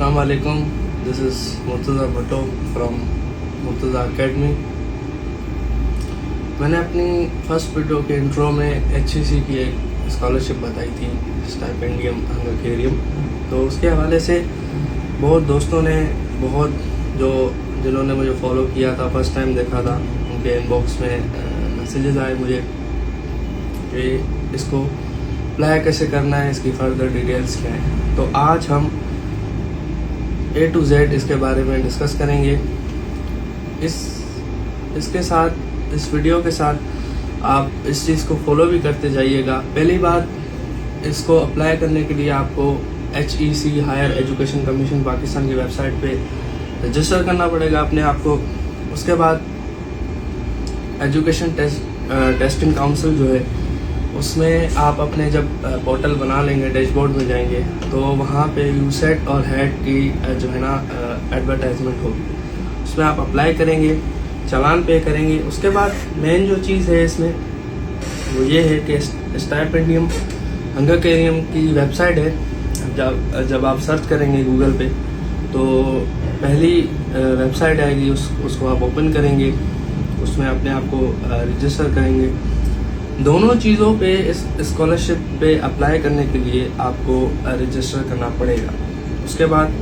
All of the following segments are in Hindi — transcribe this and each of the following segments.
अस्सलाम वालेकुम, this is Murtaza Bhutto from Murtaza academy. मैंने अपनी फर्स्ट वीडियो के इंट्रो में HEC की एक स्कॉलरशिप बताई थी, स्टाइपेंडियम हंगेरियम। तो उसके हवाले से बहुत दोस्तों ने जिन्होंने मुझे फॉलो किया था, फर्स्ट टाइम देखा था, उनके इनबॉक्स में मैसेजेस आए मुझे कि इसको अप्लाई कैसे करना है, इसकी फर्दर डिटेल्स क्या है। तो आज हम A to Z इसके बारे में डिस्कस करेंगे। इसके साथ, इस वीडियो के साथ आप इस चीज़ को फॉलो भी करते जाइएगा। पहली बात, इसको अप्लाई करने के लिए आपको HEC Higher Education Commission Pakistan की वेबसाइट पे रजिस्टर करना पड़ेगा अपने आप को। उसके बाद एजुकेशन टेस्टिंग काउंसिल जो है, उसमें आप अपने जब पोर्टल बना लेंगे, डैशबोर्ड में जाएंगे, तो वहाँ पे यूसेट और हेड की जो है ना एडवर्टाइजमेंट होगी, उसमें आप अप्लाई करेंगे, चालान पे करेंगे। उसके बाद मेन जो चीज़ है इसमें वो ये है कि स्टाइपेंडियम हंगेरियम की वेबसाइट है। जब आप सर्च करेंगे गूगल पे तो पहली वेबसाइट आएगी, उसको आप ओपन करेंगे, उसमें अपने आप को रजिस्टर करेंगे। दोनों चीज़ों पे इस स्कॉलरशिप पे अप्लाई करने के लिए आपको रजिस्टर करना पड़ेगा। उसके बाद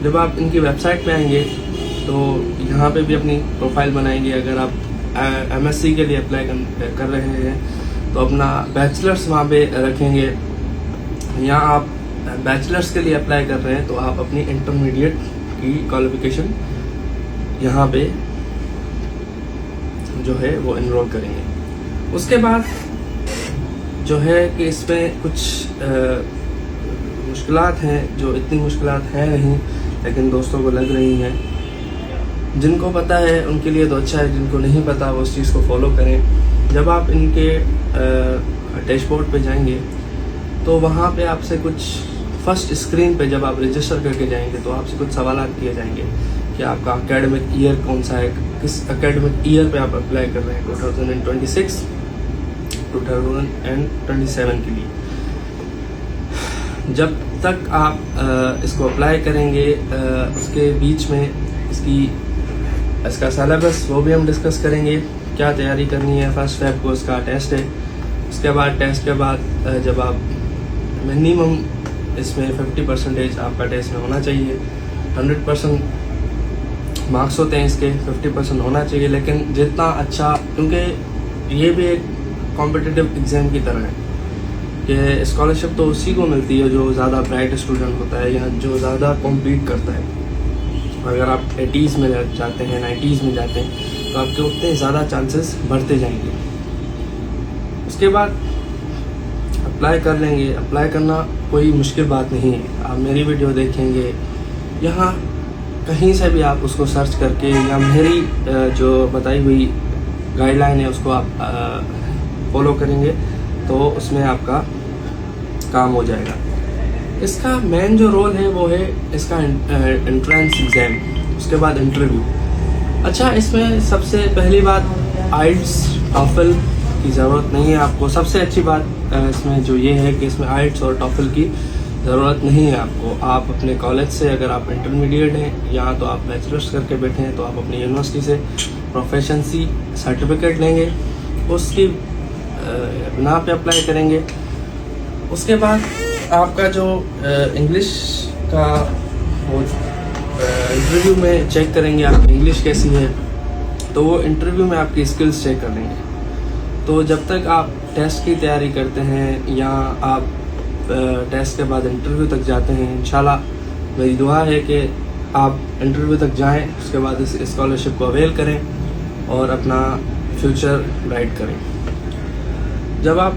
जब आप इनकी वेबसाइट पे आएंगे तो यहाँ पे भी अपनी प्रोफाइल बनाएंगे। अगर आप MSc के लिए अप्लाई कर रहे हैं तो अपना बैचलर्स वहाँ पे रखेंगे। यहाँ आप बैचलर्स के लिए अप्लाई कर रहे हैं तो आप अपनी इंटरमीडिएट की क्वालिफिकेशन यहाँ पे जो है वो इनरोल करेंगे। उसके बाद जो है कि इसमें कुछ मुश्किलात हैं, जो इतनी मुश्किलात हैं नहीं, लेकिन दोस्तों को लग रही हैं। जिनको पता है उनके लिए तो अच्छा है, जिनको नहीं पता वो उस चीज़ को फॉलो करें। जब आप इनके डैशबोर्ड पे जाएंगे तो वहाँ पे आपसे कुछ फर्स्ट स्क्रीन पे जब आप रजिस्टर करके जाएंगे तो आपसे कुछ सवाल किए जाएंगे कि आपका एकेडमिक ईयर कौन सा है, किस एकेडमिक ईयर पे आप अप्लाई कर रहे हैं, 2026 2027 के लिए। जब तक आप इसको अप्लाई करेंगे उसके बीच में इसका सिलेबस वो भी हम डिस्कस करेंगे, क्या तैयारी करनी है। फर्स्ट फेब को इसका टेस्ट है। उसके बाद टेस्ट के बाद जब आप मिनिमम इसमें 50% आपका टेस्ट में होना चाहिए। 100% मार्क्स होते हैं इसके, 50% होना चाहिए। लेकिन जितना अच्छा, क्योंकि ये भी एक कॉम्पिटिटिव एग्ज़ाम की तरह है कि स्कॉलरशिप तो उसी को मिलती है जो ज़्यादा ब्राइट स्टूडेंट होता है या जो ज़्यादा कॉम्पीट करता है। अगर आप 80s में जाते हैं, 90s में जाते हैं, तो आपके उतने ज़्यादा चांसेस बढ़ते जाएंगे। उसके बाद अप्लाई कर लेंगे। अप्लाई करना कोई मुश्किल बात नहीं है। आप मेरी वीडियो देखेंगे, यहाँ कहीं से भी आप उसको सर्च करके या मेरी जो बताई हुई गाइडलाइन है उसको आप फॉलो करेंगे तो उसमें आपका काम हो जाएगा। इसका मेन जो रोल है वो है इसका एंट्रेंस एग्ज़ाम, उसके बाद इंटरव्यू। अच्छा, इसमें सबसे पहली बात IELTS TOEFL की ज़रूरत नहीं है आपको। सबसे अच्छी बात इसमें जो ये है कि इसमें IELTS और TOEFL की ज़रूरत नहीं है आपको। आप अपने कॉलेज से, अगर आप इंटरमीडिएट हैं या तो आप बैचलर्स करके बैठे हैं, तो आप अपनी यूनिवर्सिटी से प्रोफेशनसी सर्टिफिकेट लेंगे, उसकी बिना पे अप्लाई करेंगे। उसके बाद आपका जो इंग्लिश का वो इंटरव्यू में चेक करेंगे आपकी इंग्लिश कैसी है, तो वो इंटरव्यू में आपकी स्किल्स चेक कर लेंगे। तो जब तक आप टेस्ट की तैयारी करते हैं या आप टेस्ट के बाद इंटरव्यू तक जाते हैं, इंशाल्लाह मेरी दुआ है कि आप इंटरव्यू तक जाएं, उसके बाद इस स्कॉलरशिप को अवेल करें और अपना फ्यूचर ब्राइट करें। जब आप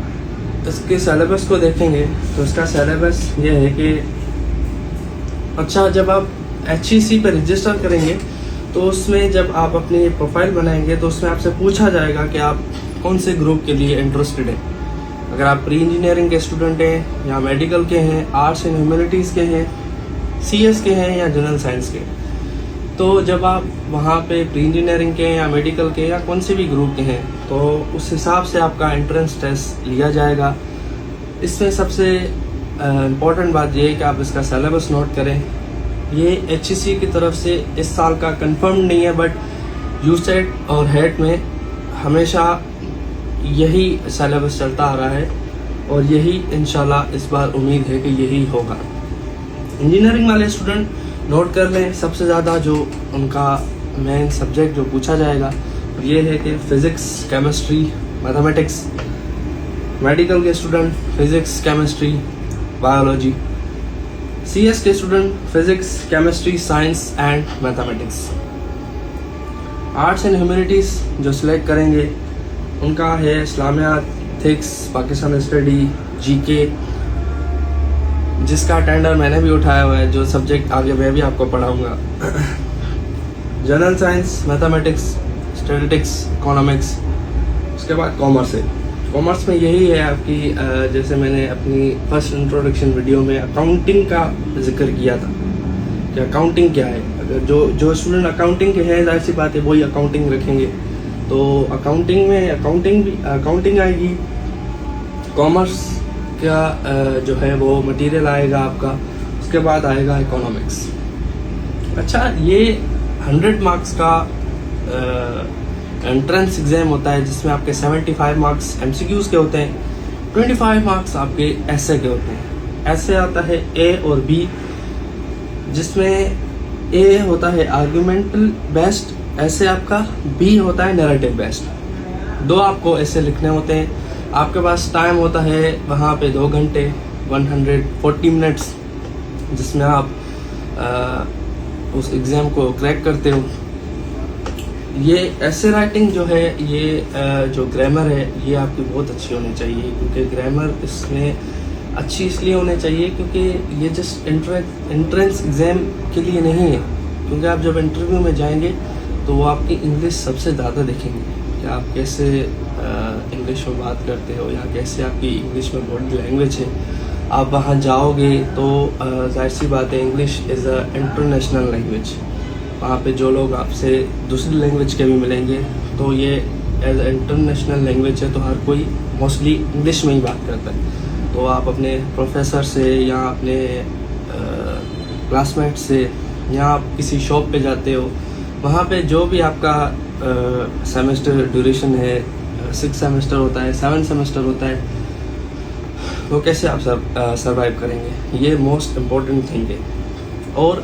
इसके सिलेबस को देखेंगे तो इसका सिलेबस ये है कि अच्छा, जब आप HEC पर रजिस्टर करेंगे तो उसमें जब आप अपनी प्रोफाइल बनाएंगे तो उसमें आपसे पूछा जाएगा कि आप कौन से ग्रुप के लिए इंटरेस्टेड हैं। अगर आप प्री इंजीनियरिंग के स्टूडेंट हैं या मेडिकल के हैं, आर्ट्स एंड ह्यूमैनिटीज़ के हैं, CS के हैं या जनरल साइंस के, तो जब आप वहाँ पे प्री इंजीनियरिंग के या मेडिकल के या कौन से भी ग्रुप के हैं तो उस हिसाब से आपका एंट्रेंस टेस्ट लिया जाएगा। इसमें सबसे इम्पॉर्टेंट बात यह है कि आप इसका सिलेबस नोट करें ये HEC की तरफ से इस साल का कंफर्म नहीं है, बट यूसेट और हेट में हमेशा यही सिलेबस चलता आ रहा है और यही इंशाल्लाह इस बार उम्मीद है कि यही होगा। इंजीनियरिंग वाले स्टूडेंट नोट कर लें, सबसे ज़्यादा जो उनका मेन सब्जेक्ट जो पूछा जाएगा ये है कि फिज़िक्स, केमिस्ट्री, मैथमेटिक्स। मेडिकल के student physics, chemistry, biology. CS के student physics, chemistry, science and mathematics. Arts and humanities जो सिलेक्ट करेंगे उनका है इस्लामियात, एथिक्स, पाकिस्तान स्टडी, GK, जिसका टेंडर मैंने भी उठाया हुआ है, जो सब्जेक्ट आगे मैं भी आपको पढ़ाऊँगा। General science, mathematics, statistics, economics. उसके बाद कॉमर्स है। कॉमर्स में यही है आपकी जैसे मैंने अपनी फर्स्ट इंट्रोडक्शन वीडियो में अकाउंटिंग का जिक्र किया था कि अकाउंटिंग क्या है। अगर जो स्टूडेंट अकाउंटिंग के हैं, जाहिर सी बात है वही अकाउंटिंग रखेंगे, तो अकाउंटिंग में अकाउंटिंग आएगी। कॉमर्स का जो है वो मटेरियल आएगा आपका। उसके बाद आएगा इकोनॉमिक्स। अच्छा, ये 100 मार्क्स का एंट्रेंस एग्जाम होता है जिसमें आपके 75 मार्क्स MCQs के होते हैं, 25 मार्क्स आपके ऐसे के होते हैं। ऐसे आता है A और B, जिसमें A होता है आर्गुमेंटल बेस्ड, ऐसे आपका B होता है नैरेटिव बेस्ड। 2 आपको ऐसे लिखने होते हैं। आपके पास टाइम होता है वहाँ पे 2 घंटे 140 मिनट्स, जिसमें आप उस एग्ज़ाम को क्रैक करते हो। ये ऐसे राइटिंग जो है, ये जो ग्रामर है ये आपकी बहुत अच्छी होनी चाहिए, क्योंकि ग्रामर इसमें अच्छी इसलिए होनी चाहिए क्योंकि ये जस्ट एंट्रेंस एग्ज़ाम के लिए नहीं है। क्योंकि आप जब इंटरव्यू में जाएंगे तो वो आपकी इंग्लिश सबसे ज़्यादा देखेंगे कि आप कैसे इंग्लिश में बात करते हो या कैसे आपकी इंग्लिश में बॉडी लैंग्वेज है। आप वहाँ जाओगे तो जाहिर सी बात है, English is a international language. वहाँ पे जो लोग आपसे दूसरी लैंग्वेज के भी मिलेंगे तो ये एज इंटरनेशनल लैंग्वेज है, तो हर कोई मोस्टली इंग्लिश में ही बात करता है। तो आप अपने प्रोफेसर से या अपने क्लासमेट से या आप किसी शॉप पे जाते हो, वहाँ पे जो भी आपका सेमेस्टर ड्यूरेशन है, 6 सेमेस्टर होता है, 7 सेमेस्टर होता है, वो कैसे आप सर्वाइव करेंगे, ये मोस्ट इम्पोर्टेंट थिंग है। और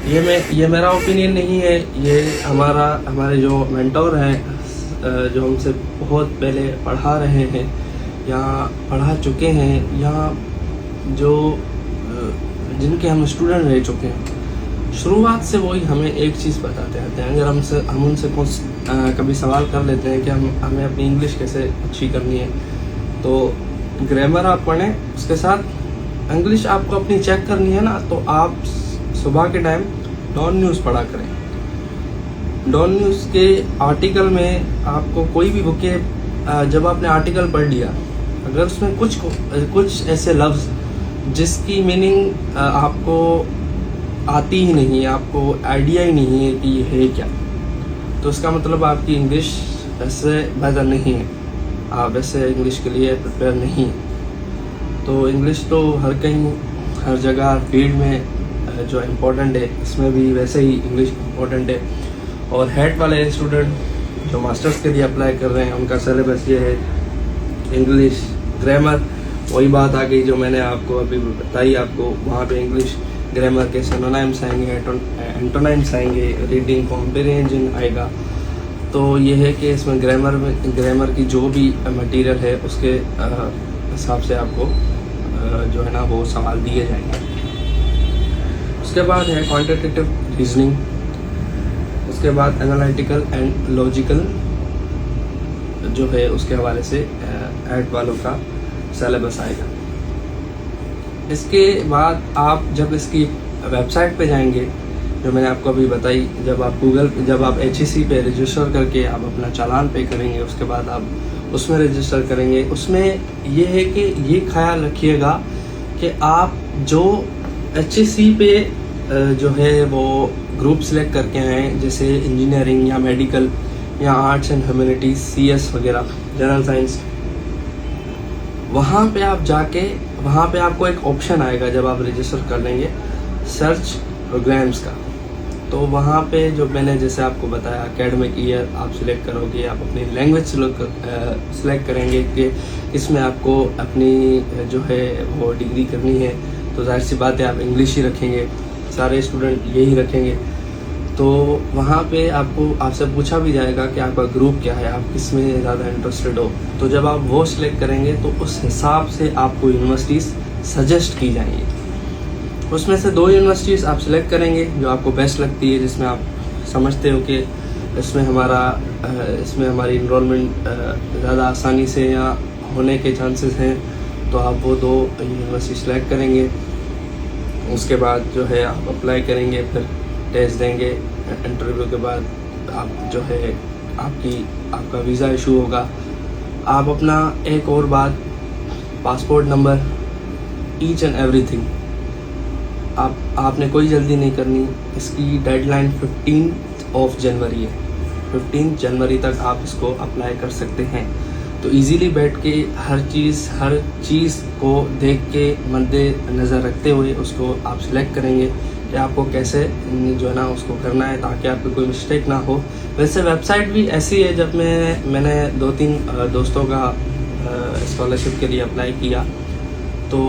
ये मेरा ओपिनियन नहीं है, ये हमारे जो मेंटोर हैं जो हमसे बहुत पहले पढ़ा रहे हैं या पढ़ा चुके हैं या जो जिनके हम स्टूडेंट रह चुके हैं, शुरुआत से वही हमें एक चीज़ बताते रहते हैं। अगर हम उनसे कभी सवाल कर लेते हैं कि हमें अपनी इंग्लिश कैसे अच्छी करनी है, तो ग्रामर आप पढ़ें, उसके साथ इंग्लिश आपको अपनी चेक करनी है ना, तो आप सुबह के टाइम डॉन न्यूज़ पढ़ा करें। डॉन न्यूज़ के आर्टिकल में आपको कोई भी बुक है, जब आपने आर्टिकल पढ़ लिया, अगर उसमें कुछ ऐसे लफ्ज़ जिसकी मीनिंग आपको आती ही नहीं है, आपको आइडिया ही नहीं है कि ये है क्या, तो इसका मतलब आपकी इंग्लिश वैसे बेहतर नहीं है, आप वैसे इंग्लिश के लिए प्रिपेयर नहीं है। तो इंग्लिश तो हर कहीं हर जगह फील्ड में जो इम्पोर्टेंट है, इसमें भी वैसे ही इंग्लिश इम्पोर्टेंट है। और हेड वाले स्टूडेंट जो मास्टर्स के लिए अप्लाई कर रहे हैं, उनका सिलेबस ये है इंग्लिश, ग्रामर, वही बात आ गई जो मैंने आपको अभी बताई आपको। वहाँ पे इंग्लिश ग्रामर के सिनोनिम्स आएंगे, एंटोनिम्स आएंगे, रीडिंग कॉम्प्रिहेंशन आएगा। तो ये है कि इसमें ग्रामर की जो भी मटेरियल है उसके हिसाब से आपको जो है ना वो सवाल दिए जाएंगे। उसके बाद है क्वांटिटेटिव रीजनिंग, उसके बाद एनालिटिकल एंड लॉजिकल जो है उसके हवाले से ऐड वालों का सिलेबस आएगा। इसके बाद आप जब इसकी वेबसाइट पे जाएंगे, जो मैंने आपको अभी बताई, जब आप HEC पे रजिस्टर करके आप अपना चालान पे करेंगे, उसके बाद आप उसमें रजिस्टर करेंगे। उसमें ये है कि ये ख्याल रखिएगा कि आप जो HEC पे जो है वो ग्रुप सेलेक्ट करके आए, जैसे इंजीनियरिंग या मेडिकल या आर्ट्स एंड ह्यूमैनिटीज़, CS वगैरह, जनरल साइंस, वहाँ पे आप जाके वहाँ पे आपको एक ऑप्शन आएगा जब आप रजिस्टर कर लेंगे, सर्च प्रोग्राम्स का। तो वहाँ पे जो मैंने जैसे आपको बताया एकेडमिक ईयर आप सिलेक्ट करोगे, आप अपनी लैंग्वेज सिलेक्ट करेंगे कि इसमें आपको अपनी जो है वो डिग्री करनी है, तो जाहिर सी बात है आप इंग्लिश ही रखेंगे, सारे स्टूडेंट यही रखेंगे। तो वहाँ पे आपसे पूछा भी जाएगा कि आपका ग्रुप क्या है, आप किस में ज़्यादा इंटरेस्टेड हो। तो जब आप वो सिलेक्ट करेंगे तो उस हिसाब से आपको यूनिवर्सिटीज़ सजेस्ट की जाएंगी। उसमें से 2 यूनिवर्सिटीज़ आप सिलेक्ट करेंगे जो आपको बेस्ट लगती है, जिसमें आप समझते हो कि इसमें हमारी इनरोलमेंट ज़्यादा आसानी से या होने के चांसेस हैं, तो आप वो 2 यूनिवर्सिटी सेलेक्ट करेंगे। उसके बाद जो है आप अप्लाई करेंगे, फिर टेस्ट देंगे, इंटरव्यू के बाद आप जो है आपका वीज़ा इशू होगा। आप अपना एक और बात, passport number, each and everything, आपने कोई जल्दी नहीं करनी। इसकी डेडलाइन 15 जनवरी है। 15 जनवरी तक आप इसको अप्लाई कर सकते हैं। तो इजीली बैठ के हर चीज़ को देख के मद्दे नज़र रखते हुए उसको आप सिलेक्ट करेंगे कि आपको कैसे जो है ना उसको करना है, ताकि आपको कोई मिस्टेक ना हो। वैसे वेबसाइट भी ऐसी है, जब मैंने 2-3 दोस्तों का स्कॉलरशिप के लिए अप्लाई किया, तो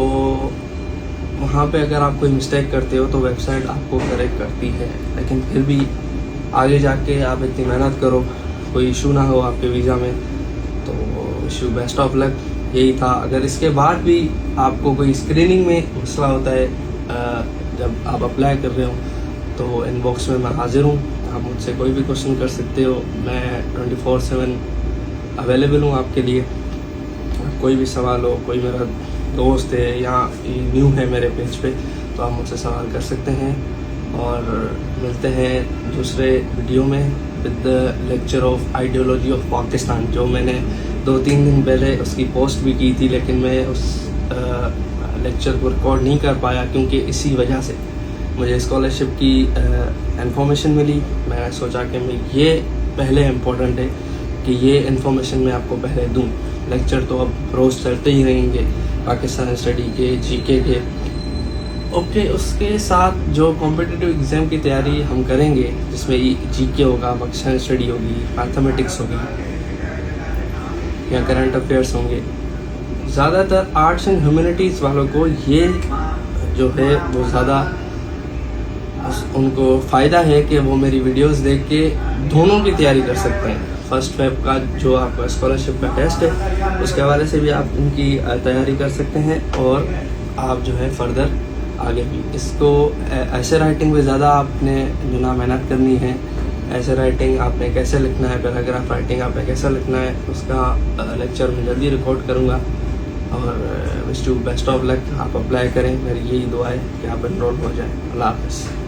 वहाँ पे अगर आप कोई मिस्टेक करते हो तो वेबसाइट आपको करेक्ट करती है। लेकिन फिर भी आगे जाके आप इतनी मेहनत करो, कोई इशू ना हो आपके वीज़ा में, तो इशू बेस्ट ऑफ लक यही था। अगर इसके बाद भी आपको कोई स्क्रीनिंग में मसला होता है जब आप अप्लाई कर रहे हो, तो इनबॉक्स में मैं हाजिर हूँ, आप मुझसे कोई भी क्वेश्चन कर सकते हो। मैं 24/7 अवेलेबल हूँ आपके लिए। कोई भी सवाल हो, कोई मेरा दोस्त है या न्यू है मेरे पेज पे, तो आप मुझसे सवाल कर सकते हैं। और मिलते हैं दूसरे वीडियो में with the lecture of ideology of Pakistan, जो मैंने 2-3 दिन पहले उसकी पोस्ट भी की थी, लेकिन मैं उस लेक्चर को रिकॉर्ड नहीं कर पाया क्योंकि इसी वजह से मुझे स्कॉलरशिप की इन्फॉर्मेशन मिली। मैंने सोचा कि मैं ये पहले इम्पोर्टेंट है कि ये इन्फॉर्मेशन मैं आपको पहले दूँ। लेक्चर तो अब रोज़ चलते ही रहेंगे, पाकिस्तान स्टडी के, जीके के। ओके, उसके साथ जो कॉम्पिटिटिव एग्ज़ाम की तैयारी हम करेंगे, जिसमें जीके होगा, पाकिस्तान स्टडी होगी, मैथमेटिक्स होगी या करंट अफेयर्स होंगे, ज़्यादातर आर्ट्स एंड ह्यूमैनिटीज़ वालों को ये जो है वो ज़्यादा उनको फ़ायदा है कि वो मेरी वीडियोस देख के दोनों की तैयारी कर सकते हैं। 1 फेब का जो आपका स्कॉलरशिप का टेस्ट है, उसके हवाले से भी आप उनकी तैयारी कर सकते हैं, और आप जो है फर्दर आगे भी इसको ऐसे राइटिंग में ज़्यादा आपने जो ना मेहनत करनी है। ऐसे राइटिंग आपने कैसे लिखना है, पैराग्राफ राइटिंग आपने कैसे लिखना है, उसका लेक्चर मैं जल्दी रिकॉर्ड करूँगा। और wish you best of luck. आप अप्लाई करें, मेरी यही दुआ है कि आप एनरोल हो जाएं। अल्लाह हाफ़िज़।